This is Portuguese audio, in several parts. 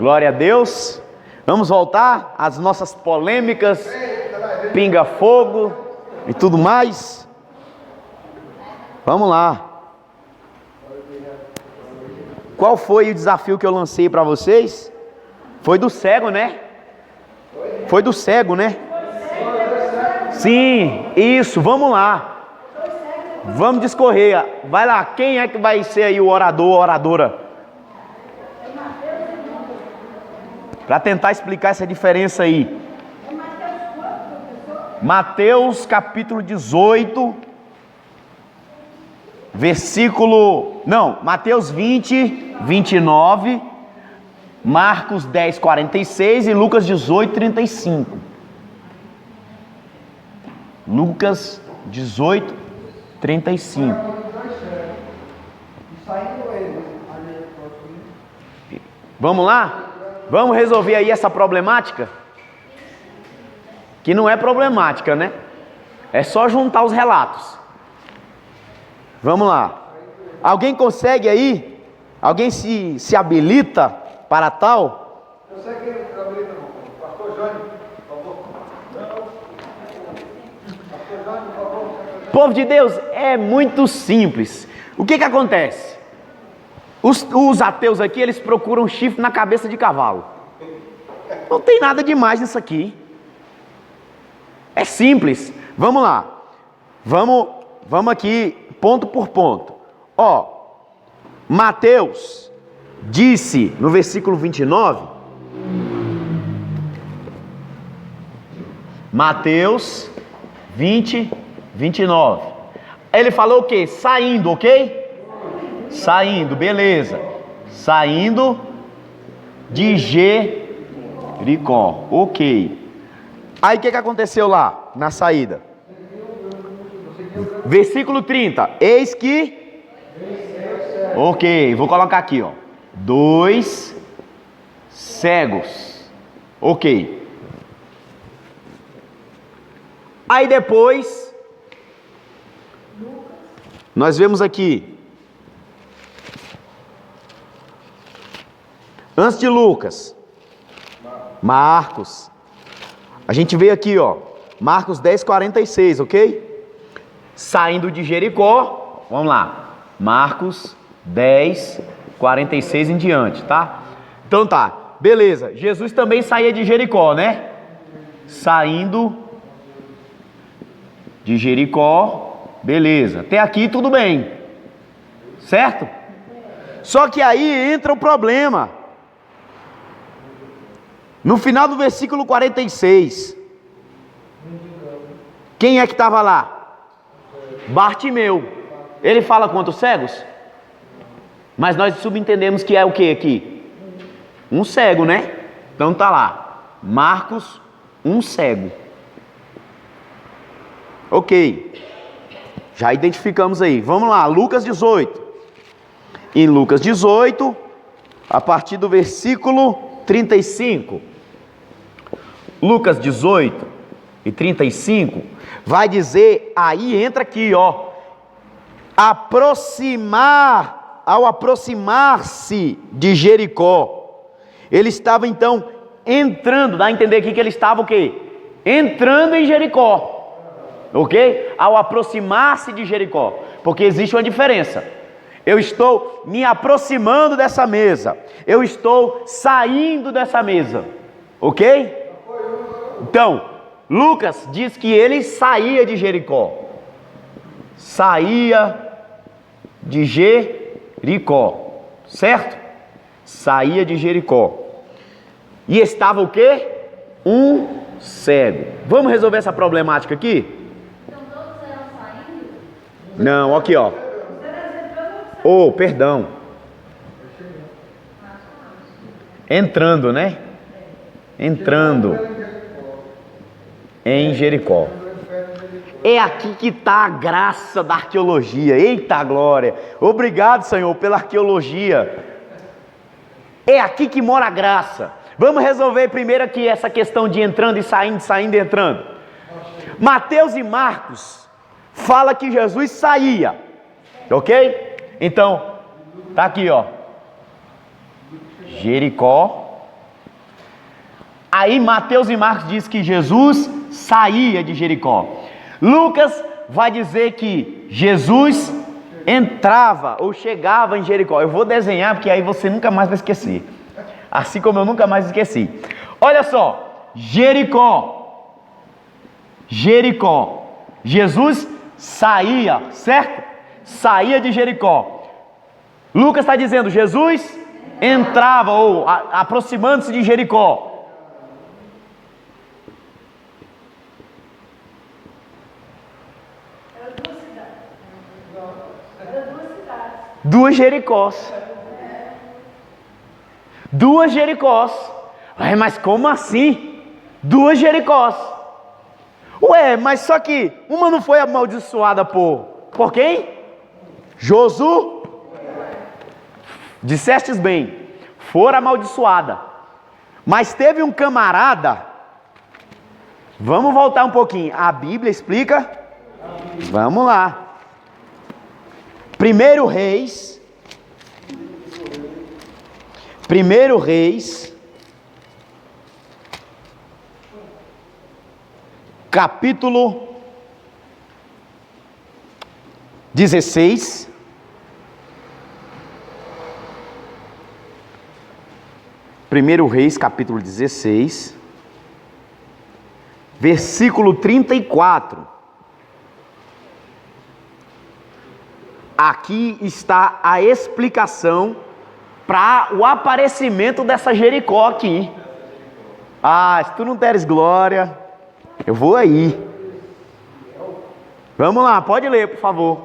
Glória a Deus. Vamos voltar às nossas polêmicas, pinga-fogo e tudo mais. Vamos lá. Qual foi o desafio que eu lancei para vocês? Foi do cego, né? Foi do cego, né? Sim, isso, vamos lá. Vamos discorrer. Vai lá, quem é que vai ser aí o orador ou oradora? Para tentar explicar essa diferença aí. Mateus capítulo 18, Mateus 20, 29, Marcos 10, 46 e Lucas 18, 35. Lucas 18, 35. Vamos lá? Vamos resolver aí essa problemática? Que não é problemática, né? É só juntar os relatos. Vamos lá. Alguém consegue aí? Alguém se habilita para tal? Eu sei que habilita não. Pastor Jânio, por favor. Pastor Jânio, por favor. Povo de Deus, é muito simples. O que acontece? Os ateus aqui, eles procuram chifre na cabeça de cavalo. Não tem nada demais nisso aqui. É simples. Vamos lá. Vamos aqui, ponto por ponto. Ó, Mateus disse no versículo 29. Mateus 20, 29. Ele falou o quê? Saindo, ok? Saindo, beleza. Saindo de Jericó, ok. Aí o que aconteceu lá na saída? Versículo 30. Eis que... Ok, vou colocar aqui, ó. 2 cegos. Ok. Aí depois, nós vemos aqui, antes de Lucas, Marcos. A gente veio aqui, ó, Marcos 10, 46, ok? Saindo de Jericó, vamos lá, Marcos 10, 46 em diante, tá? Então tá, beleza, Jesus também saía de Jericó, né? Saindo de Jericó, beleza, até aqui tudo bem, certo? Só que aí entra o problema. No final do versículo 46, quem é que estava lá? Bartimeu. Ele fala quantos cegos? Mas nós subentendemos que é o que aqui? Um cego, né? Então tá lá, Marcos, um cego. Ok, já identificamos aí. Vamos lá, Lucas 18. Em Lucas 18, a partir do versículo 35. Lucas 18 e 35 vai dizer, aí entra aqui, ó, ao aproximar-se de Jericó, ele estava então entrando, dá a entender aqui que ele estava o quê? Entrando em Jericó, ok? Ao aproximar-se de Jericó, porque existe uma diferença. Eu estou me aproximando dessa mesa, eu estou saindo dessa mesa, ok? Então, Lucas diz que ele saía de Jericó. Saía de Jericó, certo? Saía de Jericó. E estava o quê? Um cego. Vamos resolver essa problemática aqui? Então todos eram saindo? Não, aqui ó. Oh, perdão. Entrando, né? Entrando em Jericó. É aqui que está a graça da arqueologia. Eita glória! Obrigado, Senhor, pela arqueologia. É aqui que mora a graça. Vamos resolver primeiro aqui essa questão de entrando e saindo, saindo e entrando. Mateus e Marcos fala que Jesus saía, ok? Então, tá aqui ó, Jericó, Aí Mateus e Marcos diz que Jesus saía de Jericó. Lucas vai dizer que Jesus entrava ou chegava em Jericó. Eu vou desenhar porque aí você nunca mais vai esquecer. Assim como eu nunca mais esqueci. Olha só, Jericó. Jericó. Jesus saía, certo? Saía de Jericó. Lucas está dizendo, Jesus entrava ou aproximando-se de Jericó. Duas Jericós. Duas Jericós. Ué, mas como assim? Duas Jericós. Ué, mas só que uma não foi amaldiçoada por quem? Josué. Dissestes bem, fora amaldiçoada. Mas teve um camarada. Vamos voltar um pouquinho. A Bíblia explica. Vamos lá. 1 Reis, capítulo 16, Primeiro Reis, capítulo 16, versículo 34. Aqui está a explicação para o aparecimento dessa Jericó aqui. Ah, se tu não deres glória, eu vou aí. Vamos lá, pode ler, por favor.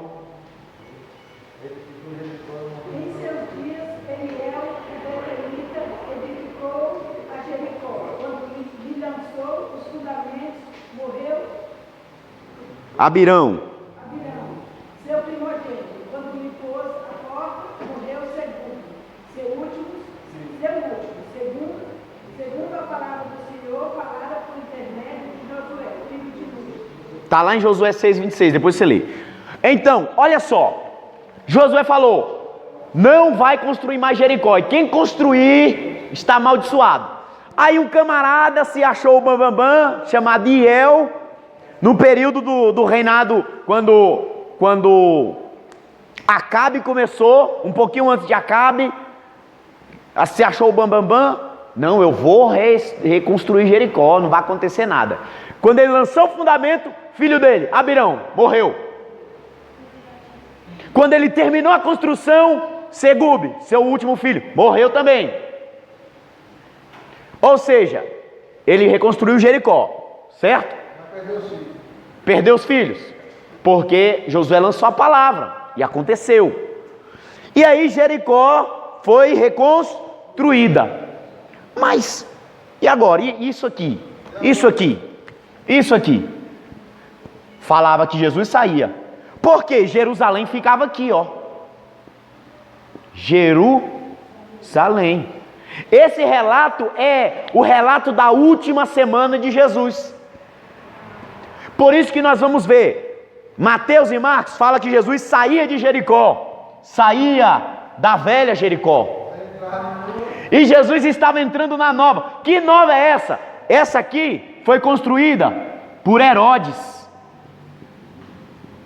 Em seus dias, Eliel, o betelita, edificou a Jericó. Quando lhe lançou os fundamentos, morreu Abirão. seu primogênito. Quando lhe pôs a porta, morreu o segundo. Segundo a palavra do Senhor, falada por intermédio de Josué, filho de Nun. Está lá em Josué 6,26, depois você lê. Então, olha só. Josué falou, não vai construir mais Jericó. E quem construir está amaldiçoado. Aí um camarada se achou o bambambam, chamado Iel, no período do reinado, quando Acabe começou, um pouquinho antes de Acabe, se achou o bambambam. Não, eu vou reconstruir Jericó, não vai acontecer nada. Quando ele lançou o fundamento, filho dele, Abirão, morreu. Quando ele terminou a construção, Segube, seu último filho, morreu também. Ou seja, ele reconstruiu Jericó, certo? Perdeu os filhos, porque Josué lançou a palavra, e aconteceu. E aí Jericó foi reconstruída. Mas, e agora? E isso aqui? Isso aqui? Isso aqui? Falava que Jesus saía. Porque Jerusalém ficava aqui, ó. Jerusalém. Esse relato é o relato da última semana de Jesus. Por isso que nós vamos ver, Mateus e Marcos fala que Jesus saía de Jericó, saía da velha Jericó. E Jesus estava entrando na nova. Que nova é essa? Essa aqui foi construída por Herodes,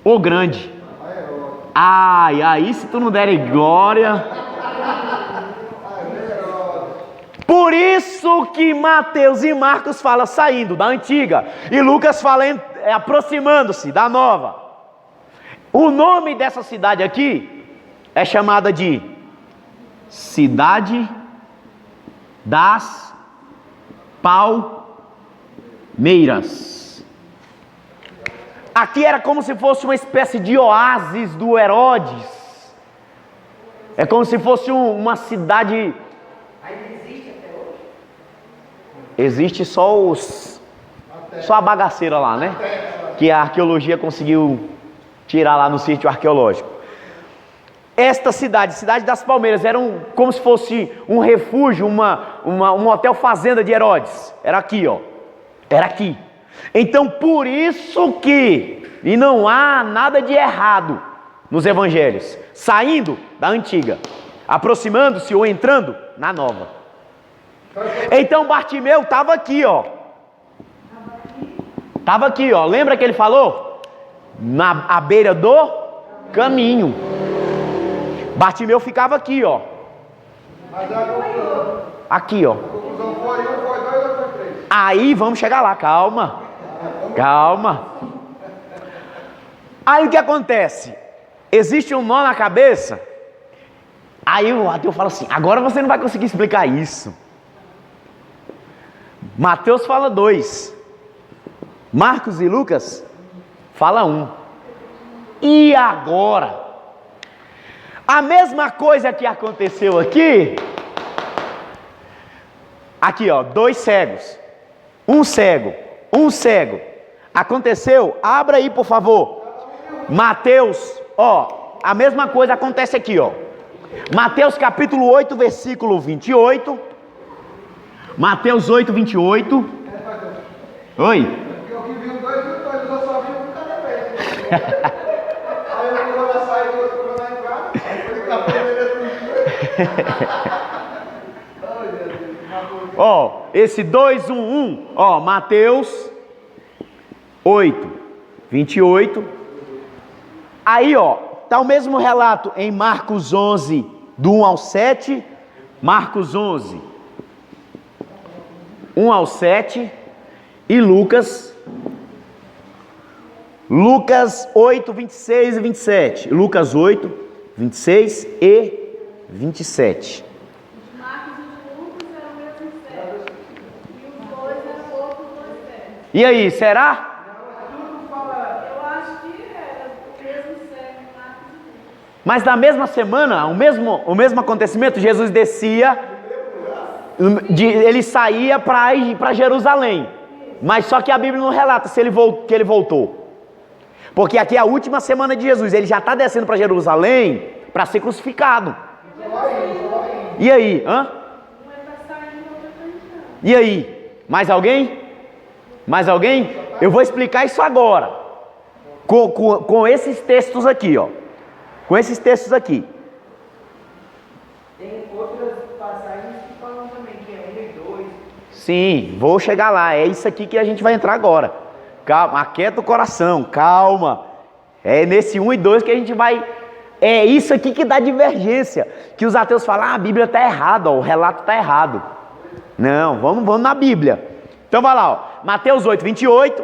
o grande. Ai, aí se tu não der glória. Por isso que Mateus e Marcos falam saindo da antiga e Lucas fala aproximando-se da nova. O nome dessa cidade aqui é chamada de Cidade das Palmeiras. Aqui era como se fosse uma espécie de oásis do Herodes. É como se fosse uma cidade. Existe só a bagaceira lá, né? Que a arqueologia conseguiu tirar lá no sítio arqueológico. Esta cidade, Cidade das Palmeiras, era como se fosse um refúgio, um hotel fazenda de Herodes. Era aqui, ó. Era aqui. Então, por isso que, e não há nada de errado nos evangelhos, saindo da antiga, aproximando-se ou entrando na nova. Então Bartimeu estava aqui, ó. Estava aqui, ó. Lembra que ele falou? À beira do caminho. Bartimeu ficava aqui, ó. Mas a conclusão, Aqui, ó. a conclusão foi 1, foi 2 ou foi 3? Aí vamos chegar lá, calma. Calma. Aí o que acontece? Existe um nó na cabeça. Aí o ateu fala assim: agora você não vai conseguir explicar isso. Mateus fala 2. Marcos e Lucas fala 1. E agora? A mesma coisa que aconteceu aqui. Aqui, ó, 2 cegos. Um cego. Aconteceu? Abra aí, por favor. Mateus, ó, a mesma coisa acontece aqui, ó. Mateus capítulo 8, versículo 28. Mateus 8, 28. Oi? Eu que vi o 2 e o 2, eu só vi um cada vez. Aí eu vou na saída, o outro vou na entrada. Aí eu falei que a primeira Ó, esse 2, 1, 1. Ó, Mateus 8, 28. Aí, ó, tá o mesmo relato em Marcos 11, do 1 ao 7. Marcos 11, 1 ao 7. E Lucas 8, 26 e 27. Lucas 8, 26 e 27. Os Marcos e os Lucas eram o mesmo sério. E os dois eram outros dois sérios. E aí, será? Eu acho que era o mesmo sério, Marcos e Lucas. Mas na mesma semana, o mesmo acontecimento, Jesus descia, ele saía para ir para Jerusalém. Mas só que a Bíblia não relata se que ele voltou. Porque aqui é a última semana de Jesus, ele já está descendo para Jerusalém para ser crucificado. E aí? Hã? Um está saindo, o outro está entrando. E aí? Mais alguém? Mais alguém? Eu vou explicar isso agora. Com esses textos aqui, ó. Com esses textos aqui. Tem outras passagens que falam também que é 1 e 2. Sim, vou chegar lá. É isso aqui que a gente vai entrar agora. Calma, aquieta o coração, calma. É nesse 1 e 2 que a gente vai... É isso aqui que dá divergência. Que os ateus falam: a Bíblia está errada, ó, o relato está errado. Não, vamos na Bíblia. Então vai lá, ó. Mateus 8, 28.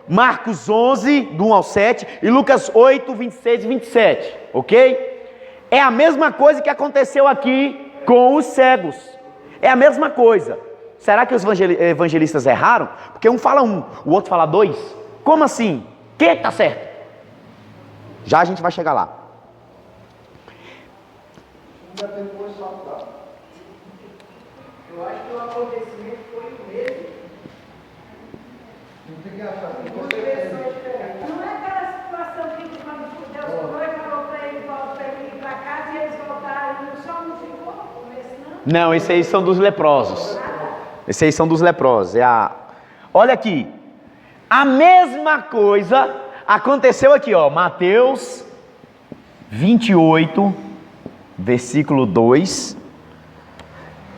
Marcos 11, do 1 ao 7. E Lucas 8, 26 e 27. Ok? É a mesma coisa que aconteceu aqui com os cegos. É a mesma coisa. Será que os evangelistas erraram? Porque um fala 1, o outro fala 2. Como assim? Quem está certo? Já a gente vai chegar lá. Ainda tem depois saltar. Eu acho que o acontecimento foi o mesmo. Não tem que achar. Tem Duas que ser. pessoas diferentes. Não é aquela situação que quando Deus falou e falou para ele voltar para ele ir para casa e eles voltaram, só um ficou no começo, não? Não, esses aí são dos leprosos. Esses aí são dos leprosos. Olha aqui. A mesma coisa aconteceu aqui, ó. Mateus 28, versículo 2.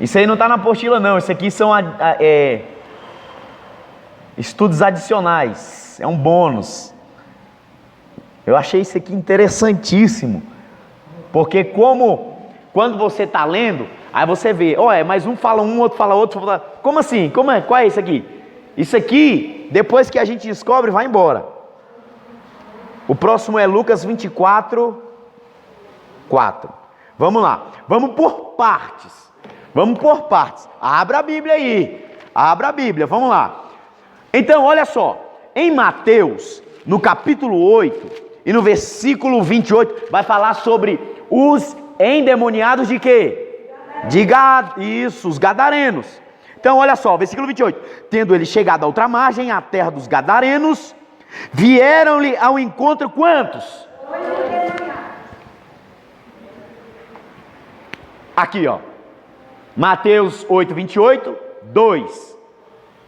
Isso aí não está na apostila, não. Isso aqui são estudos adicionais. É um bônus. Eu achei isso aqui interessantíssimo. Porque quando você está lendo, aí você vê, mas um fala um, outro fala outro. Como assim? Qual é isso aqui? Isso aqui, depois que a gente descobre, vai embora. O próximo é Lucas 24, 4. Vamos lá. Vamos por partes. Abra a Bíblia aí. Abra a Bíblia, vamos lá. Então, olha só. Em Mateus, no capítulo 8 e no versículo 28, vai falar sobre os endemoniados de quê? Os gadarenos. Então, olha só, versículo 28. Tendo ele chegado à outra margem, à terra dos gadarenos, vieram-lhe ao encontro quantos? Aqui, ó. Mateus 8, 28, 2.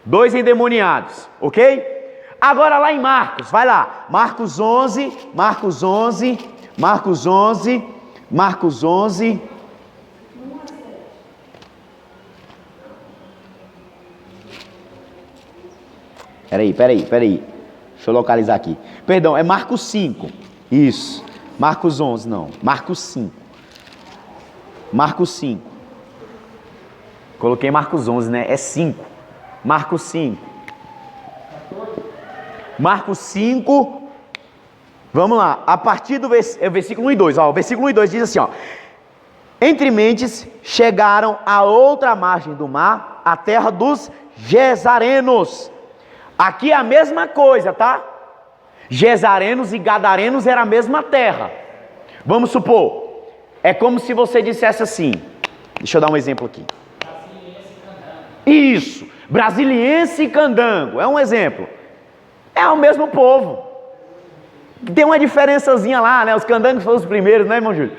2 endemoniados, ok? Agora lá em Marcos, vai lá. Marcos 11. Peraí. Deixa eu localizar aqui. Perdão, é Marcos 5. Isso. Marcos 11, não. Marcos 5. Marcos 5. Coloquei Marcos 11, né? É 5. Marcos 5. Marcos 5. Vamos lá. A partir do versículo 1 e 2. Ó, o versículo 1 e 2 diz assim, ó. Entre mentes chegaram à outra margem do mar, a terra dos Gesarenos. Aqui é a mesma coisa, tá? Gesarenos e Gadarenos era a mesma terra. Vamos supor, é como se você dissesse assim, deixa eu dar um exemplo aqui. Isso, Brasiliense e Candango, é um exemplo. É o mesmo povo. Tem uma diferençazinha lá, né? Os candangos foram os primeiros, né, irmão Júlio?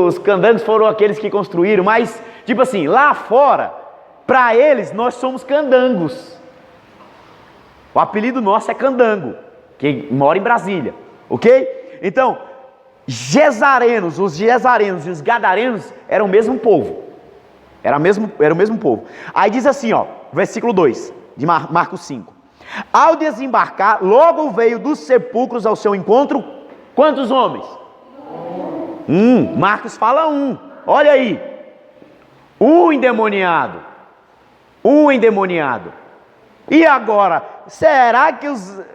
Os candangos foram aqueles que construíram, mas, tipo assim, lá fora, para eles, nós somos candangos. O apelido nosso é Candango, que mora em Brasília, ok? Então, Gesarenos, os Gesarenos e os Gadarenos eram o mesmo povo. Era o mesmo povo. Aí diz assim, ó, versículo 2 de Marcos 5. Ao desembarcar, logo veio dos sepulcros ao seu encontro, quantos homens? Marcos fala olha aí. Um endemoniado. E agora, será que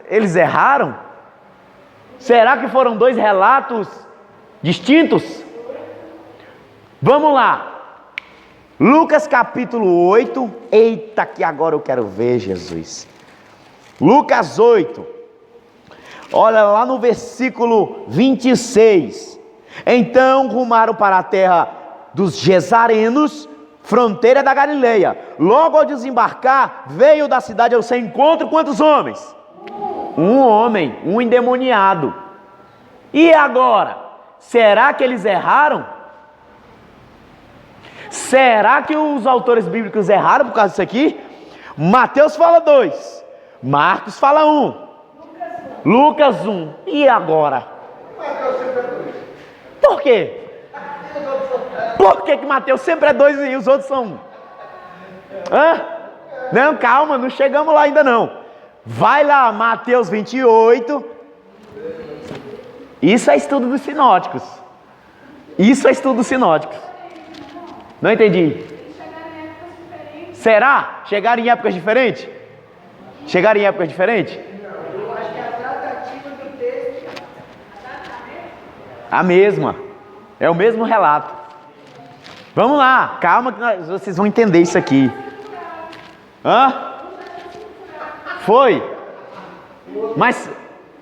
eles erraram? Será que foram dois relatos distintos? Vamos lá. Lucas capítulo 8. Eita, que agora eu quero ver, Jesus. Lucas 8. Olha lá no versículo 26. Então rumaram para a terra dos Gesarenos, fronteira da Galileia. Logo ao desembarcar, veio da cidade ao seu encontro quantos homens? Um homem, um endemoniado. E agora? Será que eles erraram? Será que os autores bíblicos erraram por causa disso aqui? Mateus fala 2, Marcos fala 1, Lucas 1. E agora? Por quê? Por que Mateus sempre é 2 e os outros são 1? Não, calma, não chegamos lá ainda não. Vai lá, Mateus 28. Isso é estudo dos sinóticos. Não entendi. Será? Chegaram em épocas diferentes? Eu acho que a tratativa do texto A mesma. É o mesmo relato. Vamos lá, calma que vocês vão entender isso aqui. Foi? Mas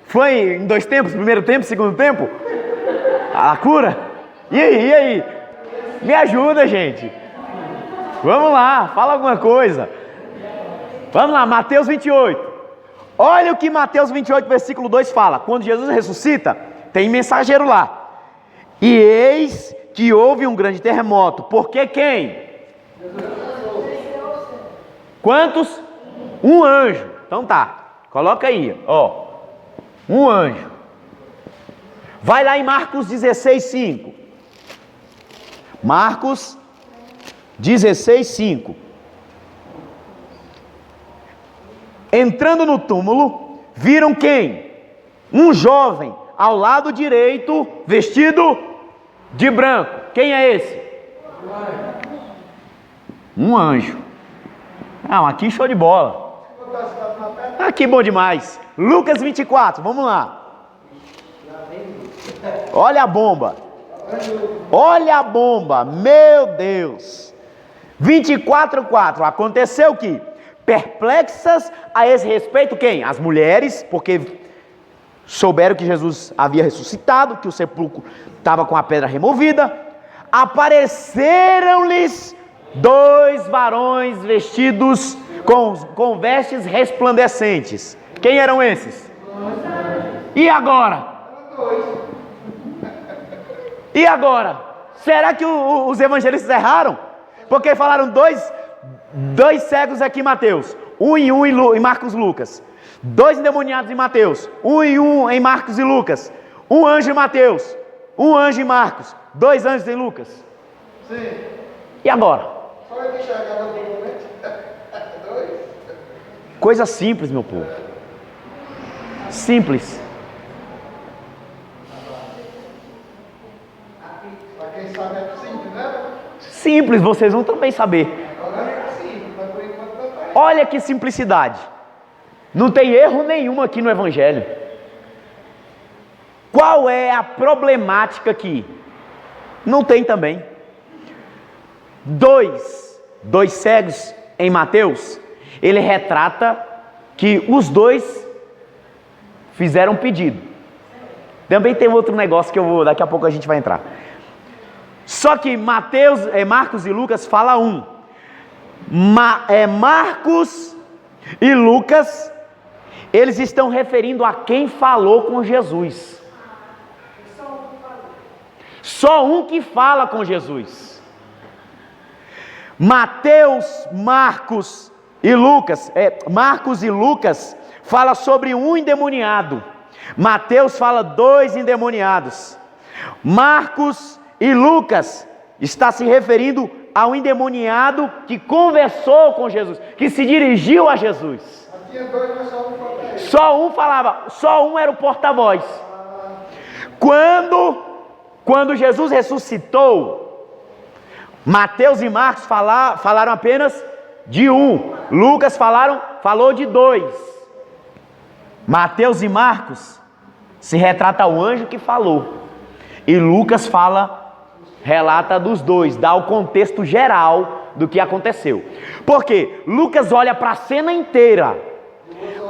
foi em 2 tempos? Primeiro tempo, segundo tempo? A cura? E aí? Me ajuda, gente. Vamos lá, fala alguma coisa. Vamos lá, Mateus 28. Olha o que Mateus 28, versículo 2 fala. Quando Jesus ressuscita, tem mensageiro lá. E eis que houve um grande terremoto. Porque quem? Quantos? Um anjo. Então tá, coloca aí, ó. Um anjo. Vai lá em Marcos 16, 5. Marcos 16, 5. Entrando no túmulo, viram quem? Um jovem ao lado direito, vestido de branco. Quem é esse? Um anjo. Não, aqui show de bola. Aqui bom demais. Lucas 24, vamos lá. Olha a bomba. Meu Deus. 24:4. Aconteceu que, perplexas a esse respeito, quem? As mulheres, porque souberam que Jesus havia ressuscitado, que o sepulcro estava com a pedra removida. Apareceram-lhes 2 varões vestidos com vestes resplandecentes. Quem eram esses? E agora? Será que os evangelistas erraram? Porque falaram dois cegos aqui em Mateus, um em Marcos e Lucas, 2 endemoniados em Mateus, um em Marcos e Lucas, um anjo em Mateus, um anjo em Marcos, 2 anjos em Lucas. Coisa simples, meu povo. Simples. Pra quem sabe é simples, né? Simples, vocês vão também saber. Agora é simples, mas por enquanto não tá. Olha que simplicidade. Não tem erro nenhum aqui no Evangelho. Qual é a problemática aqui? Não tem também. Dois cegos em Mateus, ele retrata que os dois fizeram um pedido. Também tem outro negócio que daqui a pouco a gente vai entrar. Só que Marcos e Lucas fala um. Marcos e Lucas, eles estão referindo a quem falou com Jesus. Só um que fala com Jesus. Marcos e Lucas fala sobre um endemoniado. Mateus fala 2 endemoniados. Marcos e Lucas está se referindo ao endemoniado que conversou com Jesus, que se dirigiu a Jesus. Tinha dois, mas só um falava. Só um falava, só um era o porta-voz. Quando Jesus ressuscitou, Mateus e Marcos falaram apenas de um. Lucas falou de 2. Mateus e Marcos se retrata o anjo que falou. E Lucas relata dos 2, dá o contexto geral do que aconteceu. Porque Lucas olha para a cena inteira.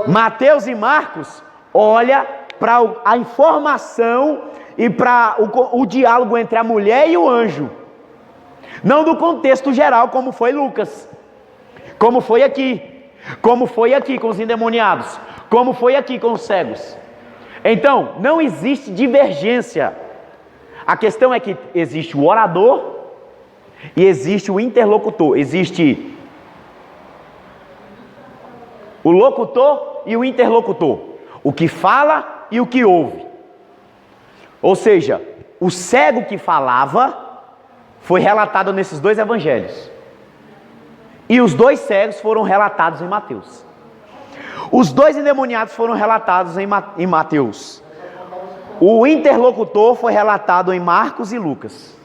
Mateus e Marcos olha para a informação e para o diálogo entre a mulher e o anjo. Não do contexto geral, como foi Lucas. Como foi aqui com os endemoniados. Como foi aqui com os cegos. Então, não existe divergência. A questão é que existe o orador e existe o interlocutor. Existe o locutor e o interlocutor. O que fala e o que ouve. Ou seja, o cego que falava foi relatado nesses 2 evangelhos. E os 2 cegos foram relatados em Mateus. Os 2 endemoniados foram relatados em Mateus. O interlocutor foi relatado em Marcos e Lucas.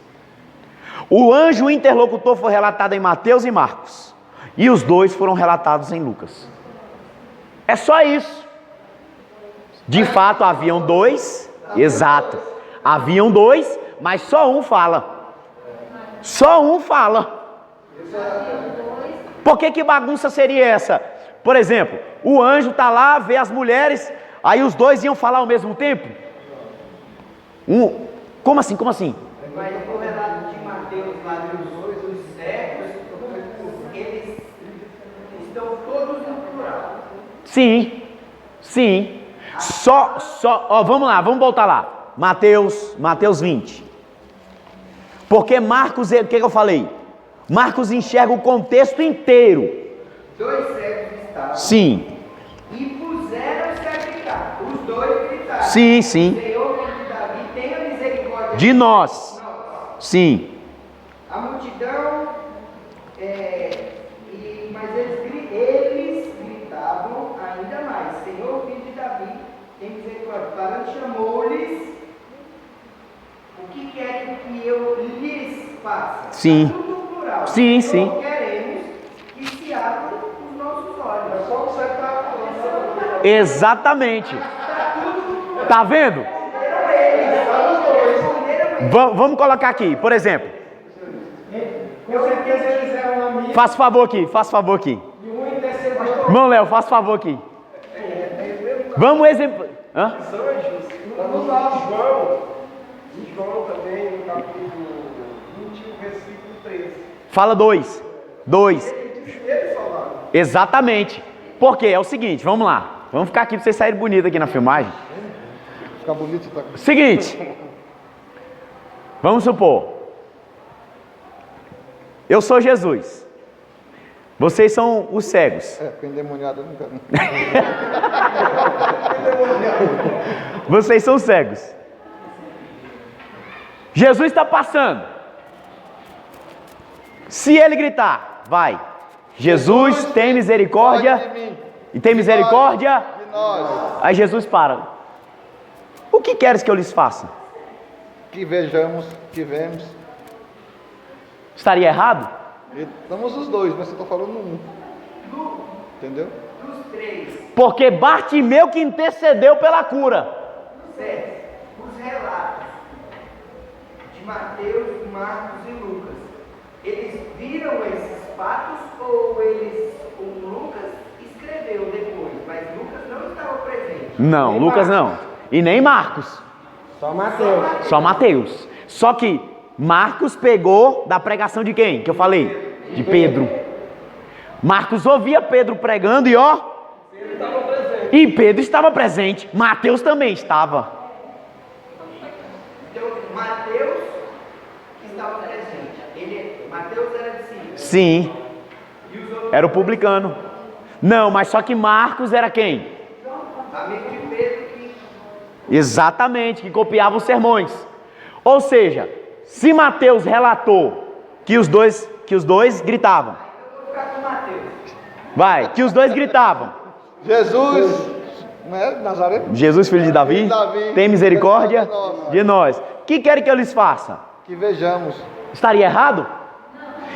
O anjo interlocutor foi relatado em Mateus e Marcos. E os 2 foram relatados em Lucas. É só isso. De fato, haviam 2. Exato. Haviam 2, mas só um fala. Só um fala. Por que bagunça seria essa? Por exemplo, o anjo está lá, vê as mulheres, aí os 2 iam falar ao mesmo tempo? Como assim? Mas no relato de Mateus, lá dos cegos, eles estão todos no plural. Sim. Vamos lá, vamos voltar lá. Mateus 20. Porque Marcos, o que eu falei? Marcos enxerga o contexto inteiro. 2 cegos estavam. Sim. E puseram-se a gritar. Os 2 gritaram. Sim. Senhor, filho de Davi, tenha misericórdia De nós. Sim. A multidão, mas eles gritavam ainda mais. Senhor, filho de Davi, tem misericórdia. Parando, chamou-lhes. O que querem que eu lhes faça? Sim. Tá tudo no plural. Sim. Senhor, queremos que se abram os nossos olhos. É só você que está falando. Exatamente. Tá vendo? Vamos colocar aqui, por exemplo. Com certeza eles eram amigos. Faça favor aqui. E um intercedeu. Irmão Léo, faça favor aqui. Vamos exemplo. Hã? Vamos lá, João também, no capítulo 20, versículo 13. Fala 2. Eles falaram. Exatamente. Porque é o seguinte, vamos lá. Vamos ficar aqui para vocês saírem bonitos aqui na filmagem. Ficar bonito, tá? Seguinte. Vamos supor. Eu sou Jesus. Vocês são os cegos. Porque endemoniado eu não quero. Vocês são cegos. Jesus está passando. Se ele gritar, vai. Jesus tem misericórdia E tem misericórdia? De nós. Aí Jesus para. O que queres que eu lhes faça? Que vejamos, que vemos. Estaria errado? Estamos os dois, mas eu estou falando um. Entendeu? Dos três, Porque Bartimeu que intercedeu pela cura. sete, os relatos de Mateus, Marcos e Lucas, eles viram esses fatos ou o Lucas escreveu depois, mas Lucas não estava presente? Não, Nem Lucas Marcos. não. E nem Marcos. Só Mateus. Só Mateus. Só que Marcos pegou da pregação de quem? Que eu falei? De Pedro. Marcos ouvia Pedro pregando e ó. E Pedro estava presente. Mateus também estava. Então, Mateus estava presente. Mateus era discípulo. Sim. Era o publicano. Não, mas só que Marcos era quem? Amigo de Pedro que Exatamente, que copiava os sermões. Ou seja, se Mateus relatou que os dois gritavam. eu vou ficar com Mateus. Vai, que os dois gritavam. Jesus, não é Nazaré? Jesus, filho de Davi, Davi, tem misericórdia misericórdia de nós. O que querem que eu lhes faça? Que vejamos. Estaria errado?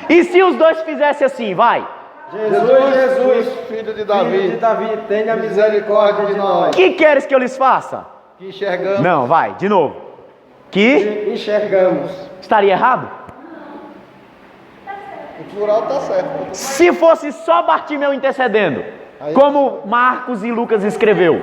E se os dois fizessem assim, vai? Jesus, filho de Davi, filho de Davi, tenha misericórdia de O nós. que queres que eu lhes faça? que enxergamos. Não, vai, de novo. Que Enxergamos. estaria errado? O plural está certo. Se fosse só Bartimeu intercedendo, como Marcos e Lucas escreveu.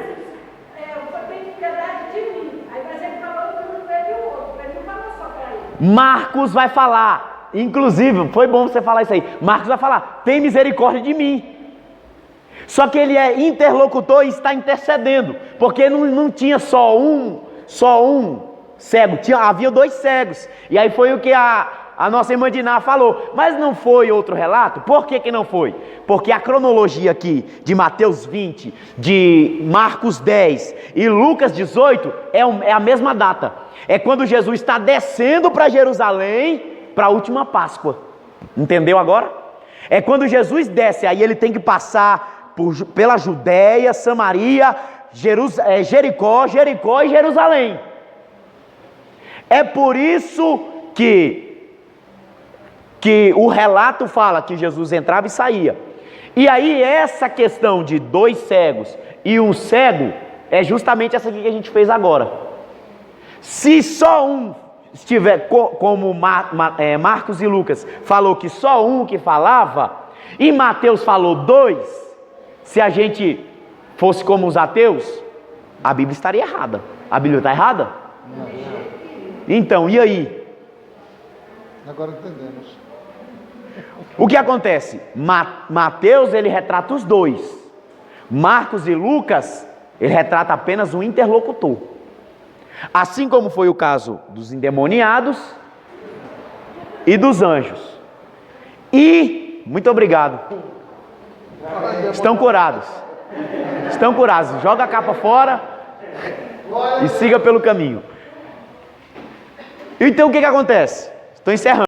Tem piedade de mim. Aí mas ele falou que não veio o outro. Ele não falou só para ele. Marcos vai falar, inclusive, foi bom você falar isso aí. Marcos vai falar, tem misericórdia de mim. Só que ele é interlocutor e está intercedendo, porque não tinha só um cego, havia dois cegos. E aí foi o que a nossa irmã Diná falou, mas não foi outro relato? Por que não foi? Porque a cronologia aqui de Mateus 20, de Marcos 10 e Lucas 18 é a mesma data. É quando Jesus está descendo para Jerusalém para a última Páscoa. Entendeu agora? É quando Jesus desce, aí ele tem que passar pela Judéia, Samaria, Jericó e Jerusalém. É por isso que o relato fala que Jesus entrava e saía. E aí essa questão de dois cegos e um cego é justamente essa aqui que a gente fez agora. Se só um estiver, como Marcos e Lucas falou que só um que falava, e Mateus falou dois, se a gente fosse como os ateus, a Bíblia estaria errada. A Bíblia está errada? Então, e aí? Agora entendemos. O que acontece? Mateus, ele retrata os dois. Marcos e Lucas, ele retrata apenas um interlocutor. Assim como foi o caso dos endemoniados e dos anjos. E, muito obrigado. Estão curados. Estão curados. Joga a capa fora e siga pelo caminho. Então o que acontece? Estou encerrando.